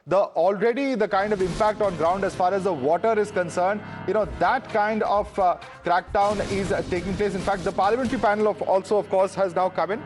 the kind of impact on ground as far as the water is concerned, that kind of crackdown is taking place. In fact, the parliamentary panel of course, has now come in.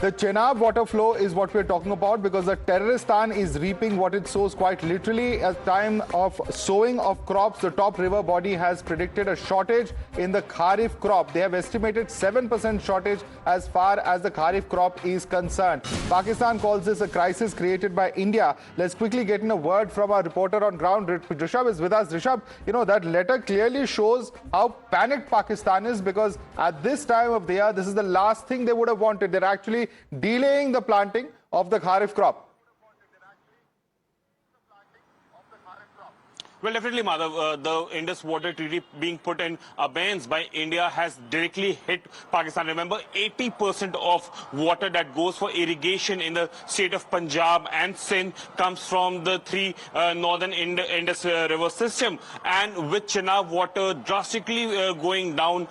The Chenab water flow is what we're talking about, because the Terroristan is reaping what it sows quite literally. At time of sowing of crops, the top river body has predicted a shortage in the Kharif crop. They have estimated 7% shortage as far as the Kharif crop is concerned. Pakistan calls this a crisis created by India. Let's quickly get in a word from our reporter on ground. Rishabh is with us. Rishabh, that letter clearly shows how panicked Pakistan is, because at this time of the year, this is the last thing they would have wanted. They're actually delaying the planting of the Kharif crop. Well, definitely, Madhav, the Indus Water Treaty being put in abeyance by India has directly hit Pakistan. Remember, 80% of water that goes for irrigation in the state of Punjab and Sindh comes from the three northern Indus river system. And with Chenab water drastically going down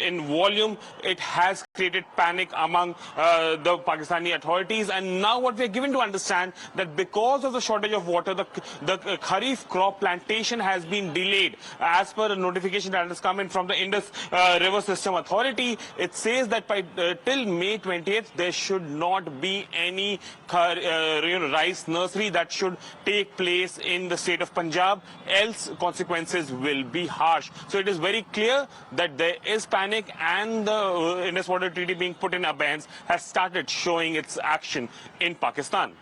in volume, it has created panic among the Pakistani authorities. And now what we are given to understand that because of the shortage of water, the Kharif crop plantation has been delayed. As per a notification that has come in from the Indus River System Authority, it says that by till May 20th, there should not be any rice nursery that should take place in the state of Punjab, else consequences will be harsh. So it is very clear that there is panic, and the Indus Water Treaty being put in abeyance has started showing its action in Pakistan.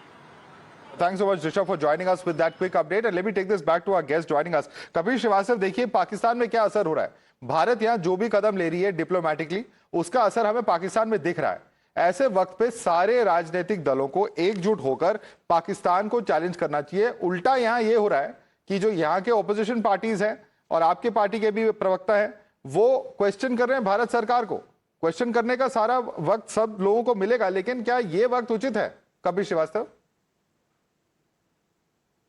Thanks so much, Rishabh, for joining us with that quick update. And let me take this back to our guest joining us. Kapil Srivastava, देखिए पाकिस्तान में क्या असर हो रहा है. भारत यहाँ जो भी कदम ले रही है डिप्लोमेटिकली, उसका असर हमें पाकिस्तान में दिख रहा है. ऐसे वक्त पे सारे राजनीतिक दलों को एकजुट होकर पाकिस्तान को चैलेंज करना चाहिए. उल्टा यहाँ ये हो रहा है कि जो यहाँ के ऑपोजिशन पार्टीज हैं और आपके पार्टी के भी प्रवक्ता हैं, वो क्वेश्चन कर रहे हैं भारत सरकार को. क्वेश्चन करने का सारा वक्त सब लोगों को मिलेगा, लेकिन क्या ये वक्त उचित है? कपिल श्रीवास्तव,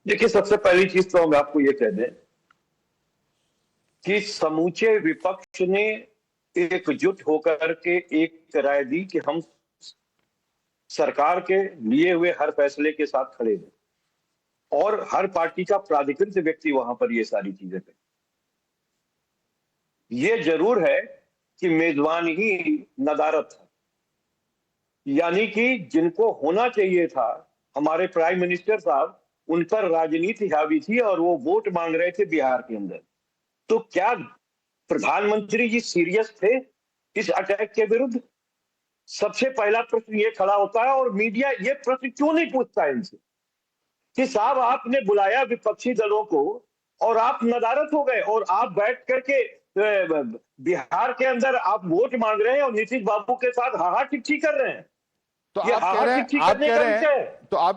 देखिए, सबसे पहली चीज तो हम आपको ये कह दें कि समूचे विपक्ष ने एकजुट होकर के एक राय दी कि हम सरकार के लिए हुए हर फैसले के साथ खड़े हैं, और हर पार्टी का प्राधिकृत व्यक्ति वहां पर ये सारी चीजें करें. ये जरूर है कि मेजबान ही नदारत था, यानी कि जिनको होना चाहिए था, हमारे प्राइम मिनिस्टर साहब, उन पर राजनीति हावी थी और वो वोट मांग रहे थे बिहार के अंदर. तो क्या प्रधानमंत्री जी सीरियस थे इस अटैक के विरुद्ध? सबसे पहला प्रश्न ये खड़ा होता है, और मीडिया ये प्रश्न क्यों नहीं पूछता है इनसे कि साहब आपने बुलाया विपक्षी दलों को और आप नदारत हो गए, और आप बैठ करके बिहार के अंदर आप वोट मांग रहे हैं और नीतीश बाबू के साथ हाहा टिप्पणी कर रहे हैं. तो आप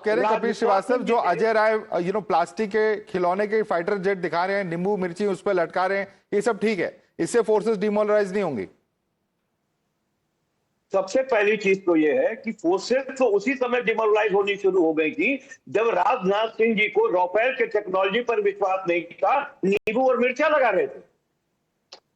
कह रहे हैं कपिल श्रीवास्तव, जो अजय राय प्लास्टिक के खिलौने के फाइटर जेट दिखा रहे हैं, नींबू मिर्ची उस पर लटका रहे हैं, ये सब ठीक है, इससे फोर्सेस डिमोरलाइज नहीं होंगी? सबसे पहली चीज तो ये है कि फोर्सेस तो उसी समय डिमोरलाइज होनी शुरू हो गई थी जब राजनाथ सिंह जी को राफेल के टेक्नोलॉजी पर विश्वास नहीं था, नींबू और मिर्चा लगा रहे थे.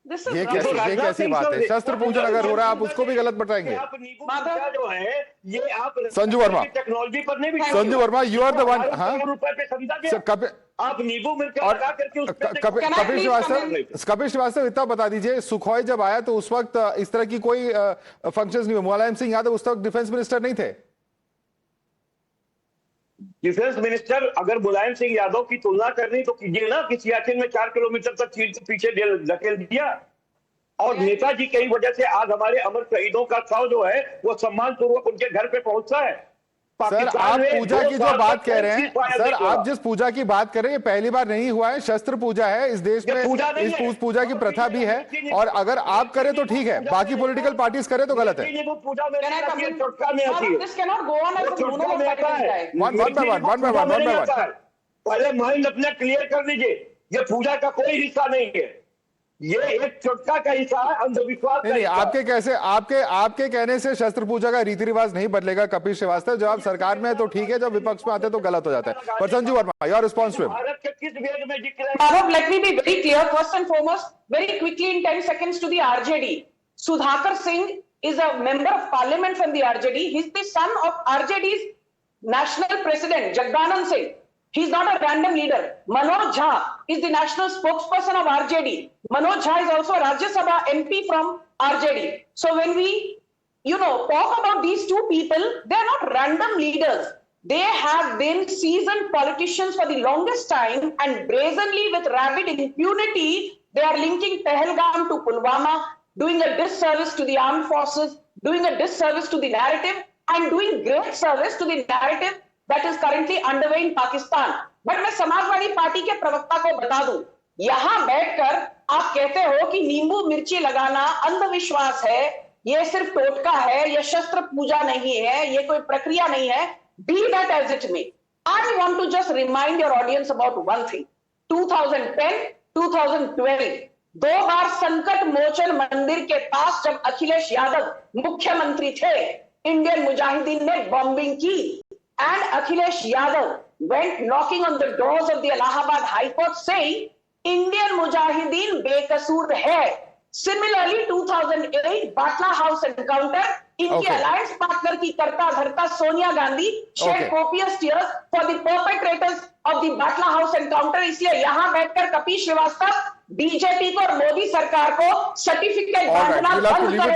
ये कैसी बात है? शस्त्र पूजन अगर हो रहा है, आप उसको भी गलत बताएंगे? जो है ये आप संजू वर्मा, टेक्नोलॉजी पर नहीं, Sanju Verma, you are the one. रुपए पे खरीदा गया, आप नींबू मिर्चा लगा करके कपिल श्रीवास्तव, इतना बता दीजिए, सुखोई जब आया तो उस वक्त इस तरह की कोई फंक्शंस नहीं हुए. मुलायम सिंह यादव उस वक्त डिफेंस मिनिस्टर नहीं थे. डिफेंस मिनिस्टर, अगर मुलायम सिंह यादव की तुलना करनी तो कीजिए ना कि सियाचिन में 4 किलोमीटर तक चीन को पीछे धकेल दिया, और नेताजी की वजह से आज हमारे अमर शहीदों का शव जो है वो सम्मान पूर्वक उनके घर पे पहुंचता है. सर, आप पूजा की जो बात कह रहे हैं, सर आप जिस पूजा की बात कर रहे हैं, ये पहली बार नहीं हुआ है. शस्त्र पूजा है इस देश में, इस पूजा की प्रथा भी है, और अगर आप करें तो ठीक है, बाकी पॉलिटिकल पार्टीज करें तो गलत है. पहले माइंड अपना क्लियर कर लीजिए, ये पूजा का कोई हिस्सा नहीं है, ये एक चुटका का हिस्सा है, अंधविश्वास. नहीं, आपके कहने से शस्त्र पूजा का रीति रिवाज नहीं बदलेगा कपिल श्रीवास्तव. जब आप सरकार में है तो ठीक है, जब विपक्ष में आते हैं तो गलत हो जाता है. पर Sanju Verma, your response to him. Bharat के किस वेद में जिक्र है? Madhav, let me be very clear. First and foremost, very quickly in 10 seconds to the RJD. Sudhakar Singh is a member of parliament from the RJD. He's the son of RJD's national president Jagdanand Singh. He's not a random leader. Manoj Jha is the national spokesperson of RJD. Manoj Jha is also a Rajya Sabha MP from RJD. So when we, talk about these two people, they are not random leaders. They have been seasoned politicians for the longest time, and brazenly with rabid impunity, they are linking Pahalgam to Pulwama, doing a disservice to the armed forces, doing a disservice to the narrative, and doing great service to the narrative that is currently underway in Pakistan. But मैं Samajwadi party के प्रवक्ता को बता दूं, यहां बैठकर आप कहते हो कि नींबू मिर्ची लगाना अंधविश्वास है, ये सिर्फ टोटका है, ये शस्त्र पूजा नहीं है, ये कोई प्रक्रिया नहीं है. Be that as it may, I want to just remind your audience about one thing. 2010, 2012, 2 बार संकट मोचन मंदिर के पास जब अखिलेश यादव मुख्यमंत्री थे, इंडियन मुजाहिदीन ने बॉम्बिंग की, and Akhilesh Yadav went knocking on the doors of the Allahabad High Court saying Indian Mujahideen बेकसूर है. Similarly, 2008 Batla House encounter, इनकी alliance partner की करता धरता Sonia Gandhi shed copious tears for the perpetrators of the Batla House encounter. इसलिए यहाँ बैठकर Kapil Srivastava BJP को और मोदी सरकार को सर्टिफिकेट बांटना बंद करें.